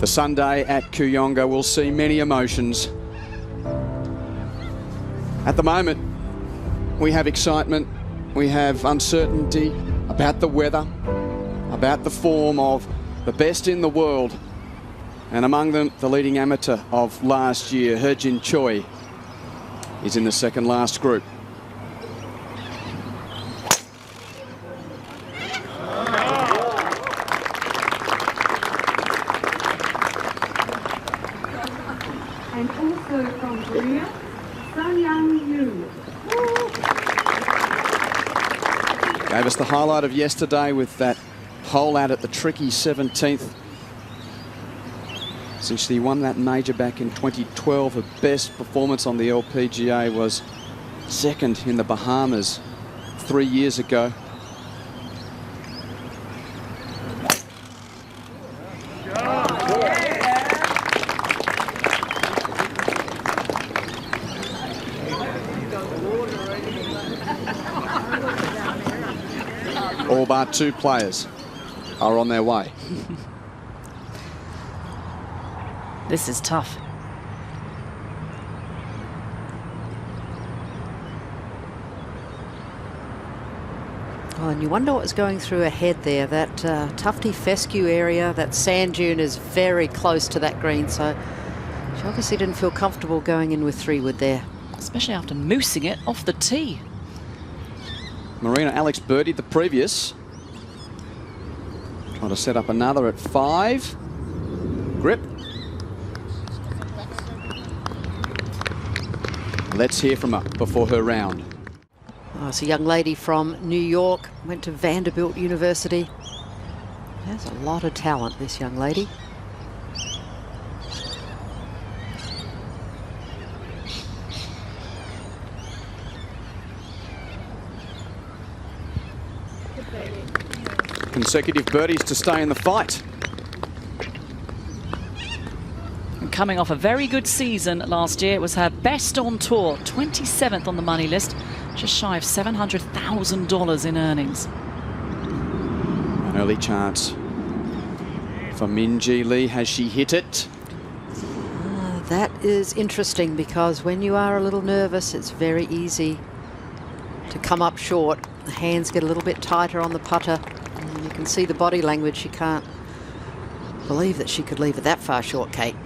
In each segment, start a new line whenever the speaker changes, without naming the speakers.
The Sunday at Kooyonga will see many emotions. At the moment, we have excitement, we have uncertainty about the weather, about the form of the best in the world, and among them, the leading amateur of last year, Handa Choi, is in the second last group.
And also from Korea, Yu.
Gave us the highlight of yesterday with that hole out at the tricky 17th. Since she won that major back in 2012, her best performance on the LPGA was second in the Bahamas 3 years ago. All but two players are on their way.
This is tough.
Oh, and you wonder what's going through her head there. That tufty fescue area, that sand dune is very close to that green, so she obviously didn't feel comfortable going in with 3-wood there.
Especially after moosing it off the tee.
Marina Alex birdied the previous. Trying to set up another at 5. Grip. Let's hear from her before her round.
Oh, it's a young lady from New York, went to Vanderbilt University. Has a lot of talent, this young lady.
Consecutive birdies to stay in the fight.
And coming off a very good season last year, it was her best on tour, 27th on the money list, just shy of $700,000 in earnings.
An early chance for Minjee Lee. Has she hit it?
That is interesting, because when you are a little nervous, it's very easy to come up short. The hands get a little bit tighter on the putter. And you can see the body language. She can't believe that she could leave it that far short, Kate.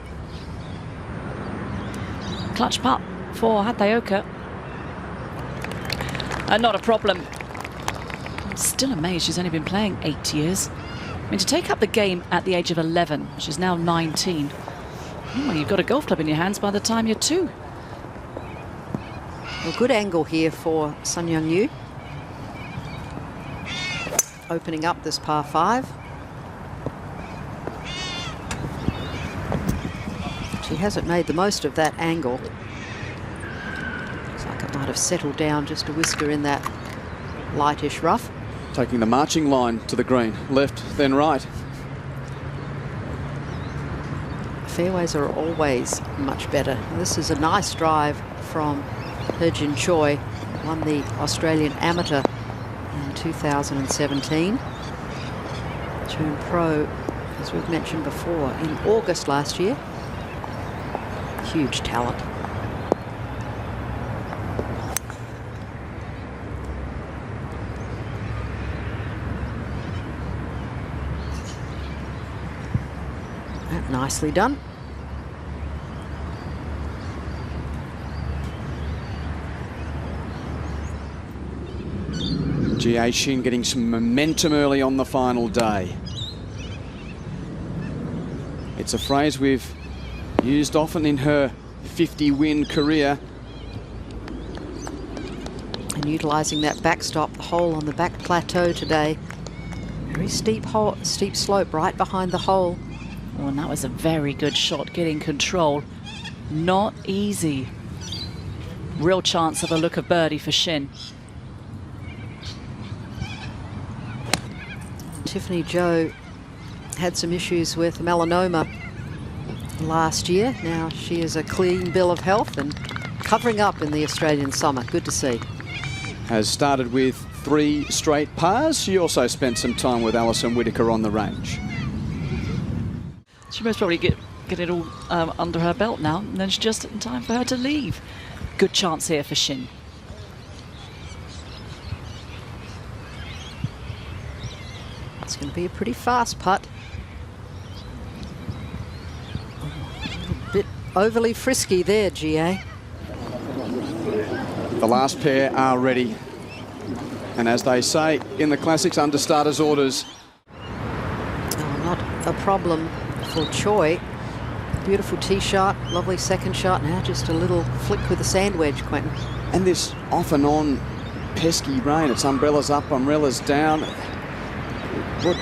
Clutch putt for Handa. Not a problem. I'm still amazed she's only been playing 8 years. I mean, to take up the game at the age of 11, she's now 19. Well, you've got a golf club in your hands by the time you're 2.
A good angle here for Sun Young Yu. Opening up this par 5. She hasn't made the most of that angle. Looks like it might have settled down just a whisker in that lightish rough.
Taking the marching line to the green, left then right.
Fairways are always much better. This is a nice drive from Handa Choi, won the Australian Amateur in 2017. Turned pro, as we've mentioned before, in August last year. Huge talent. That nicely done.
Jie Shin getting some momentum early on the final day. It's a phrase we've used often in her 50-win career.
And utilising that backstop, the hole on the back plateau today. Very steep slope right behind the hole.
Oh, and that was a very good shot, getting control. Not easy. Real chance of a look of birdie for Shin.
Tiffany Joe had some issues with melanoma last year. Now she is a clean bill of health and covering up in the Australian summer. Good to see.
Has started with 3 straight pars. She also spent some time with Alison Whittaker on the range.
She most probably get it all under her belt now, and then it's just in time for her to leave. Good chance here for Shin.
It's going to be a pretty fast putt. A bit overly frisky there, GA.
The last pair are ready. And as they say in the classics, under starters' orders.
Oh, not a problem for Choi. Beautiful tee shot, lovely second shot. Now just a little flick with the sand wedge, Quentin.
And this off and on pesky rain. It's umbrellas up, umbrellas down. What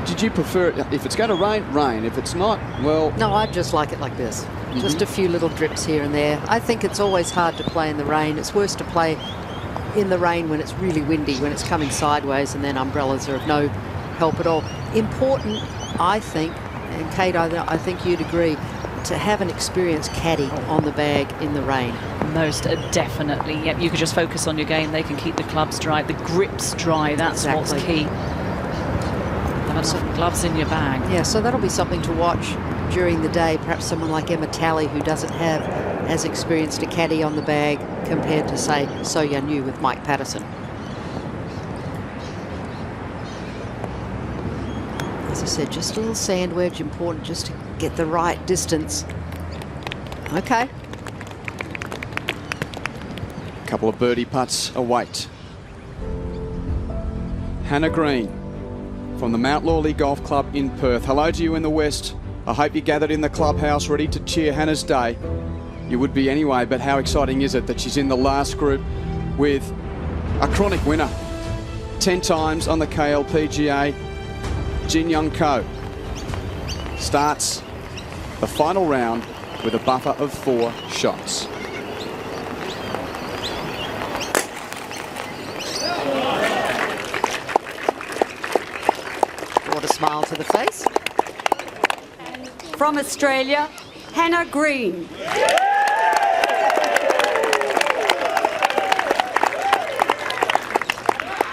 did you prefer it? If it's going to rain, rain. If it's not, well...
No, I just like it like this. Just a few little drips here and there. I think it's always hard to play in the rain. It's worse to play in the rain when it's really windy, when it's coming sideways, and then umbrellas are of no help at all. Important, I think, and Kate, I think you'd agree, to have an experienced caddy on the bag in the rain.
Most definitely. Yep, you could just focus on your game. They can keep the clubs dry, the grips dry. That's what's key. Have enough gloves in your bag.
Yeah, so that'll be something to watch during the day. Perhaps someone like Emma Talley, who doesn't have as experienced a caddy on the bag compared to, say, So Yeon Ryu with Mike Patterson. As I said, just a little sand wedge, important just to get the right distance. Okay.
A couple of birdie putts await. Hannah Green from the Mount Lawley Golf Club in Perth. Hello to you in the West. I hope you gathered in the clubhouse ready to cheer Hannah's day. You would be anyway, but how exciting is it that she's in the last group with a chronic winner. 10 times on the KLPGA. Jin Young Ko starts the final round with a buffer of 4 shots.
Brought a smile to the face.
From Australia, Hannah Green.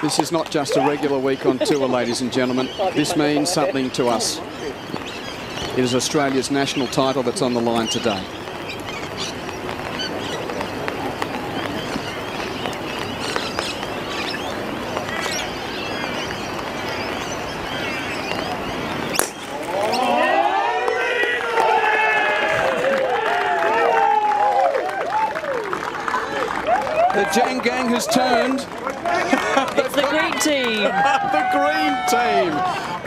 This is not just a regular week on tour, ladies and gentlemen. This means something to us. It is Australia's national title that's on the line today. The Jang Gang has turned.
It's the green team.
The green team.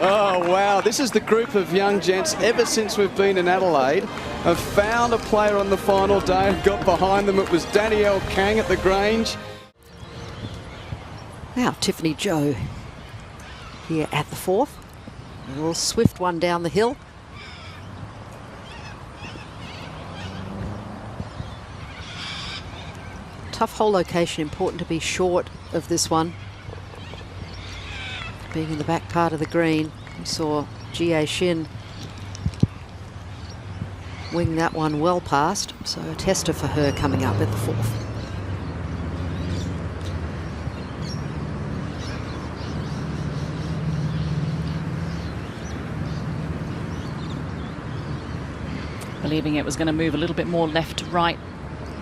Oh, wow. This is the group of young gents, ever since we've been in Adelaide, have found a player on the final day and got behind them. It was Danielle Kang at the Grange.
Now, Tiffany Joe here at the 4th. A little swift one down the hill. Tough hole location, important to be short of this one. Being in the back part of the green, we saw Jie Shin wing that one well past, so a tester for her coming up at the 4th.
Believing it was going to move a little bit more left to right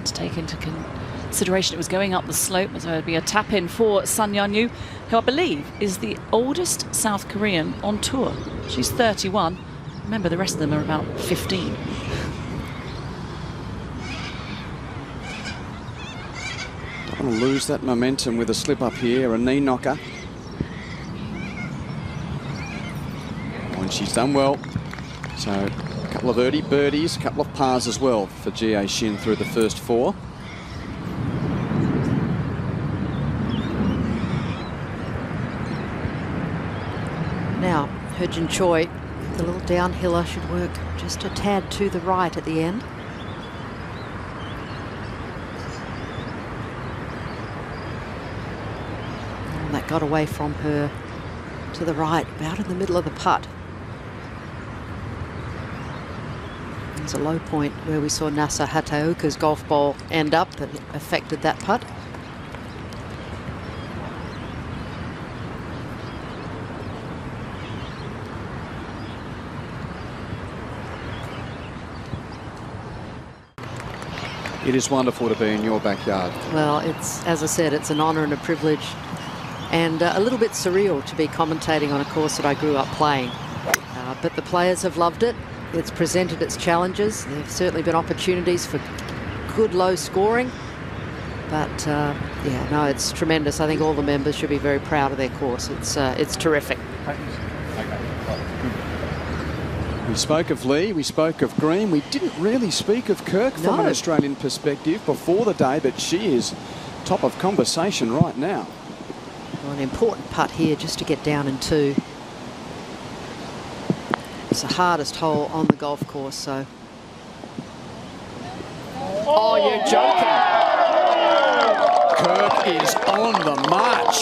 to take into consideration it was going up the slope, so it'd be a tap in for Sun Yeon Ryu, who I believe is the oldest South Korean on tour. She's 31. Remember, the rest of them are about 15.
Don't want to lose that momentum with a slip up here, a knee knocker. And she's done well. So a couple of birdies, a couple of pars as well for Jie Shin through the first 4.
Now, Hurjin Choi, the little downhiller, should work just a tad to the right at the end. And that got away from her to the right, about in the middle of the putt. There's a low point where we saw Nasa Hataoka's golf ball end up that affected that putt.
It is wonderful to be in your backyard.
Well, it's, as I said, it's an honour and a privilege, and a little bit surreal to be commentating on a course that I grew up playing. But the players have loved it. It's presented its challenges. There have certainly been opportunities for good low scoring. But, yeah, no, it's tremendous. I think all the members should be very proud of their course. It's terrific.
We spoke of Lee, we spoke of Green. We didn't really speak of Kirk from an Australian perspective before the day, but she is top of conversation right now.
Well, an important putt here just to get down in 2. It's the hardest hole on the golf course, so.
Oh, you're joking. Kirk is on the march.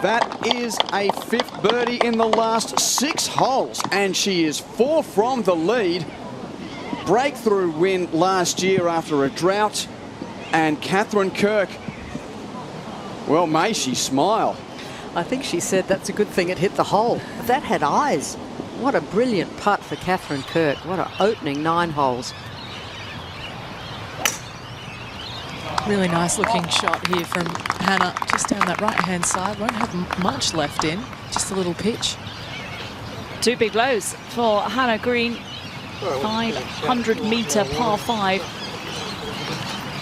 That is a 5th birdie in the last 6 holes, and she is 4 from the lead. Breakthrough win last year after a drought, and Catherine Kirk, well, may she smile.
I think she said that's a good thing it hit the hole. That had eyes. What a brilliant putt for Catherine Kirk. What an opening 9 holes.
Really nice looking shot here from Hannah, just down that right hand side. Won't have much left in, just a little pitch.
2 big lows for Hannah Green. 500-metre par 5.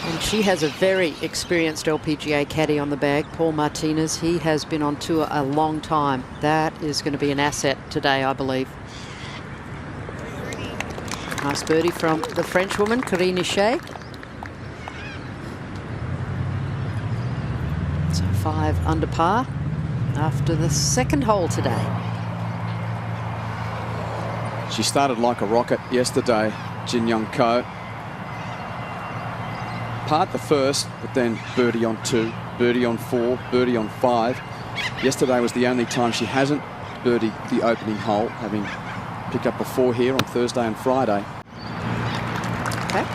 And she has a very experienced LPGA caddy on the bag, Paul Martinez. He has been on tour a long time. That is going to be an asset today, I believe. Nice birdie from the Frenchwoman, Corinne Hichet. So 5 under par after the 2nd hole today.
She started like a rocket yesterday, Jin Young Ko. Part the 1st, but then birdie on 2, birdie on 4, birdie on 5. Yesterday was the only time she hasn't birdied the opening hole, having picked up a 4 here on Thursday and Friday.
Okay,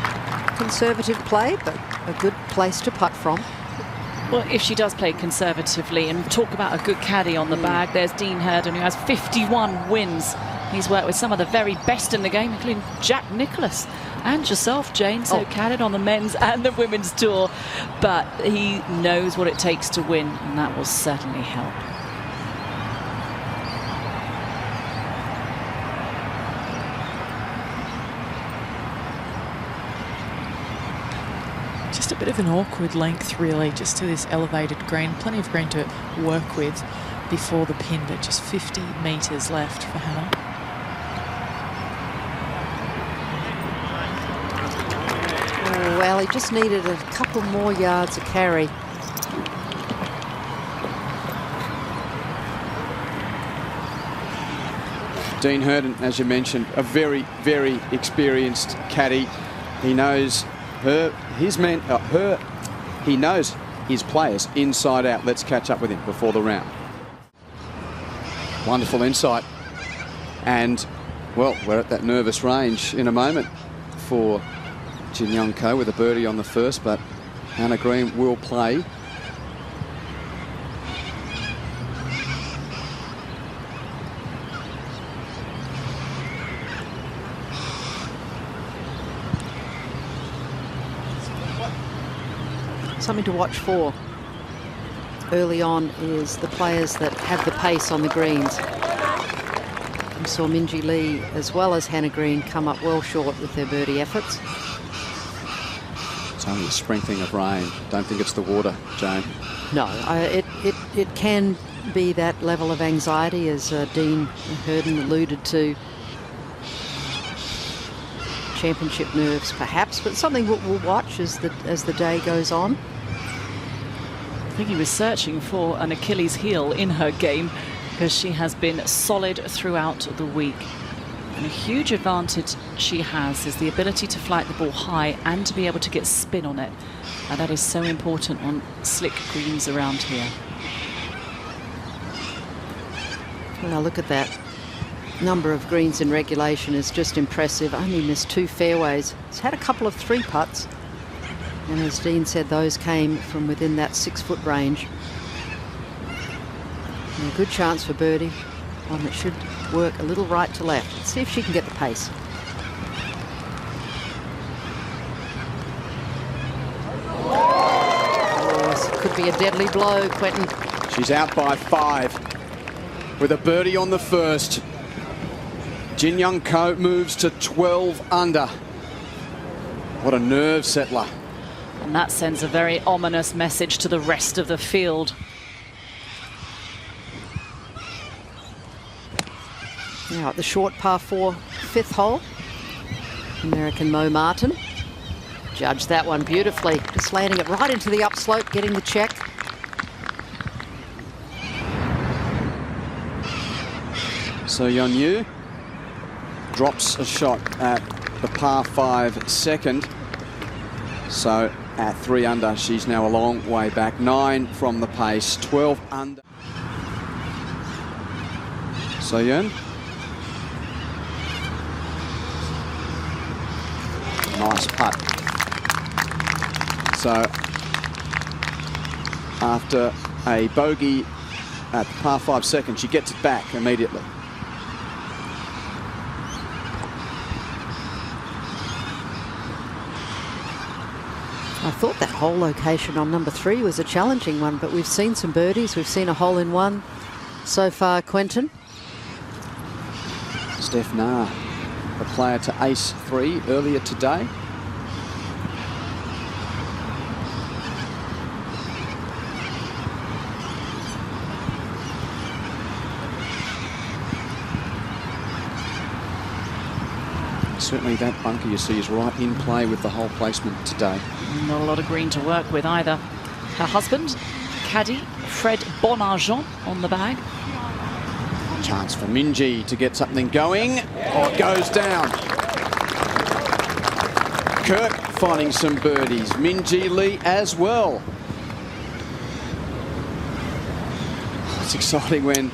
conservative play, but a good place to putt from.
Well, if she does play conservatively, and talk about a good caddy on the bag, there's Dean Herden, who has 51 wins. He's worked with some of the very best in the game, including Jack Nicklaus and yourself, Jane, so caddied on the men's and the women's tour. But he knows what it takes to win, and that will certainly help.
Just a bit of an awkward length, really, just to this elevated green. Plenty of green to work with before the pin, but just 50 metres left for Hannah.
Oh, well, he just needed a couple more yards of carry.
Dean Herden, as you mentioned, a very, very experienced caddy. He knows he knows his players inside out. Let's catch up with him before the round. Wonderful insight. And, well, we're at that nervous range in a moment for Jin Young Ko with a birdie on the 1st, but Hannah Green will play.
Something to watch for early on is the players that have the pace on the greens. We saw Minjee Lee as well as Hannah Green come up well short with their birdie efforts.
It's only a sprinkling of rain. Don't think it's the water, Jane.
No, it can be that level of anxiety, as Dean Herden alluded to. Championship nerves, perhaps, but something we'll watch as the day goes on.
I think he was searching for an Achilles heel in her game, because she has been solid throughout the week. And a huge advantage she has is the ability to flight the ball high and to be able to get spin on it. And that is so important on slick greens around here.
Well, look at that. Number of greens in regulation is just impressive. Only missed 2 fairways. He's had a couple of 3 putts. And as Dean said, those came from within that 6-foot range. And a good chance for birdie. One that should work a little right to left. Let's see if she can get the pace. could be a deadly blow, Quentin.
She's out by 5 with a birdie on the first. Jin Young Ko moves to 12 under. What a nerve settler.
And that sends a very ominous message to the rest of the field.
Now at the short par 4 fifth hole, American Mo Martin judged that one beautifully, just landing it right into the upslope, getting the check.
So Yeon Yu drops a shot at the par 5 second. So at 3 under, she's now a long way back. 9 from the pace, 12 under. So Yeon. Nice putt. So after a bogey at the par 5 second, she gets it back immediately.
I thought that hole location on number 3 was a challenging one, but we've seen some birdies. We've seen a hole in one so far, Quentin.
Steph Na, the player to ace 3 earlier today. Certainly that bunker you see is right in play with the hole placement today.
Not a lot of green to work with either. Her husband, caddy Fred Bonargent, on the bag.
Chance for Minji to get something going. Oh, it goes down. Kirk finding some birdies. Minji Lee as well. It's exciting when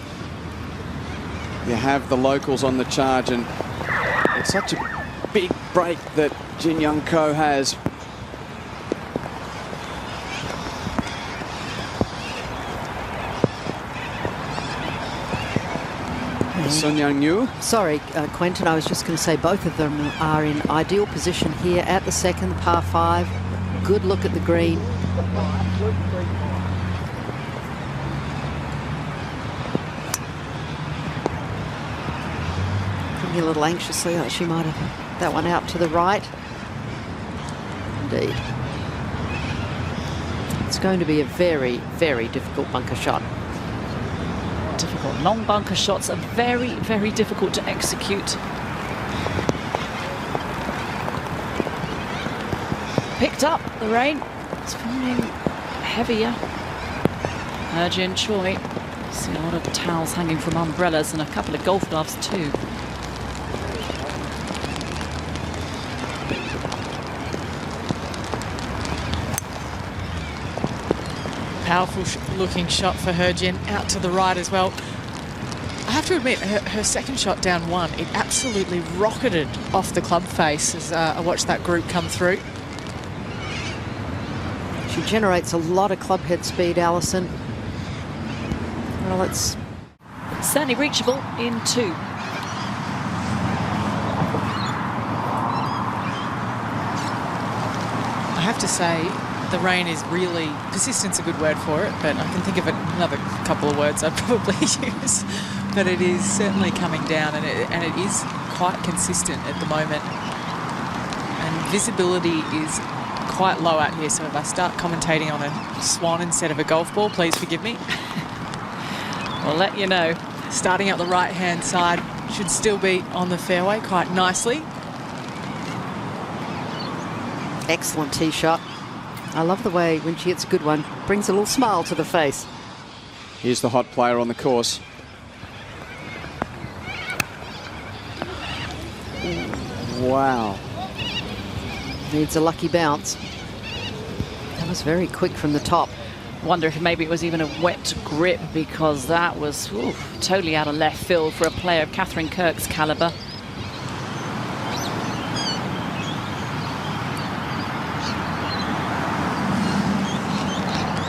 you have the locals on the charge, and it's such a big break that Jin Young Ko has. Sun Young Yu.
Sorry, Quentin, I was just going to say both of them are in ideal position here at the second, par 5. Good look at the green. Thinking a little anxiously that she might have that one out to the right. Indeed. It's going to be a very, very difficult bunker shot.
Difficult. Long bunker shots are very, very difficult to execute. Picked up the rain. It's falling heavier. Jin Choi. See a lot of towels hanging from umbrellas and a couple of golf gloves too.
Powerful looking shot for her, Jin, out to the right as well. I have to admit, her second shot down 1, it absolutely rocketed off the club face as I watched that group come through.
She generates a lot of club head speed, Alison. Well, it's
certainly reachable in 2.
I have to say, the rain is really, persistence a good word for it, but I can think of another couple of words I'd probably use. But it is certainly coming down, and it is quite consistent at the moment. And visibility is quite low out here, so if I start commentating on a swan instead of a golf ball, please forgive me.
We'll let you know.
Starting up the right-hand side, should still be on the fairway quite nicely.
excellent tee shot. I love the way when she hits a good one, brings a little smile to the face.
Here's the hot player on the course. Wow.
Needs a lucky bounce. That was very quick from the top.
Wonder if maybe it was even a wet grip, because that was totally out of left field for a player of Catherine Kirk's caliber.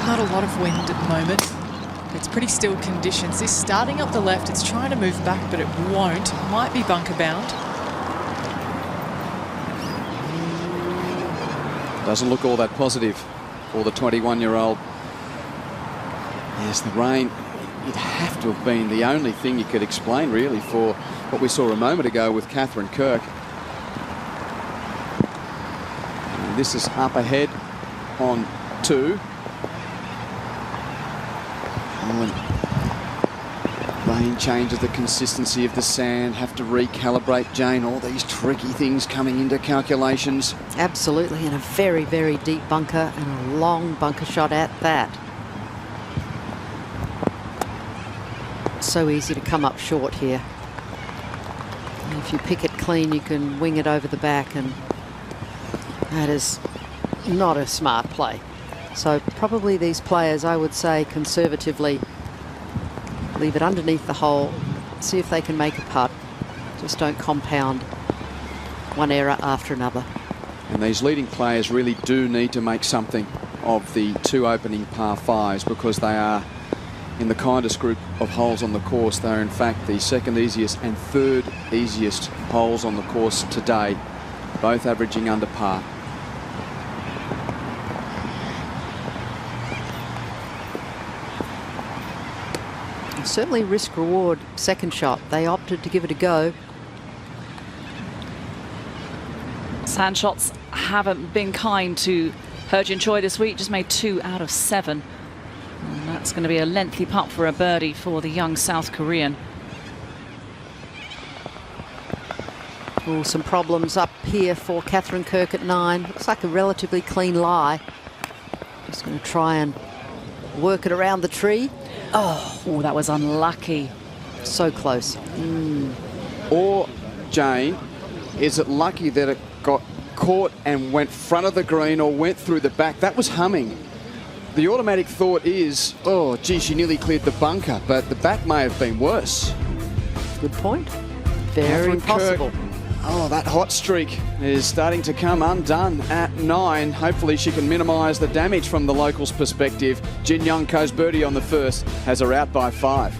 Not a lot of wind at the moment. It's pretty still conditions. This starting up the left, it's trying to move back, but it won't. Might be bunker bound.
Doesn't look all that positive for the 21-year-old Yes, the rain, it'd have to have been the only thing you could explain, really, for what we saw a moment ago with Catherine Kirk. And this is up ahead on 2. Rain changes the consistency of the sand. Have to recalibrate, Jane. All these tricky things coming into calculations.
Absolutely, and a very, very deep bunker and a long bunker shot at that. So easy to come up short here. And if you pick it clean, you can wing it over the back, and that is not a smart play. So probably these players, I would say conservatively, leave it underneath the hole, see if they can make a putt. Just don't compound one error after another.
And these leading players really do need to make something of the 2 opening par 5s, because they are in the kindest group of holes on the course. They are in fact the 2nd easiest and 3rd easiest holes on the course today, both averaging under par.
Certainly risk-reward second shot. They opted to give it a go.
Sand shots haven't been kind to Heo-jin Choi this week. Just made 2 out of 7. And that's going to be a lengthy putt for a birdie for the young South Korean.
Oh, some problems up here for Catherine Kirk at 9. Looks like a relatively clean lie. Just going to try and work it around the tree.
Oh, that was unlucky.
So close.
Or, Jane, is it lucky that it got caught and went front of the green or went through the back? That was humming. The automatic thought is, oh, gee, she nearly cleared the bunker, but the back may have been worse.
Good point. Very
Catherine
possible.
Kirk, oh, that hot streak is starting to come undone at 9. Hopefully she can minimise the damage from the locals' perspective. Jin Young Ko's birdie on the first has her out by 5.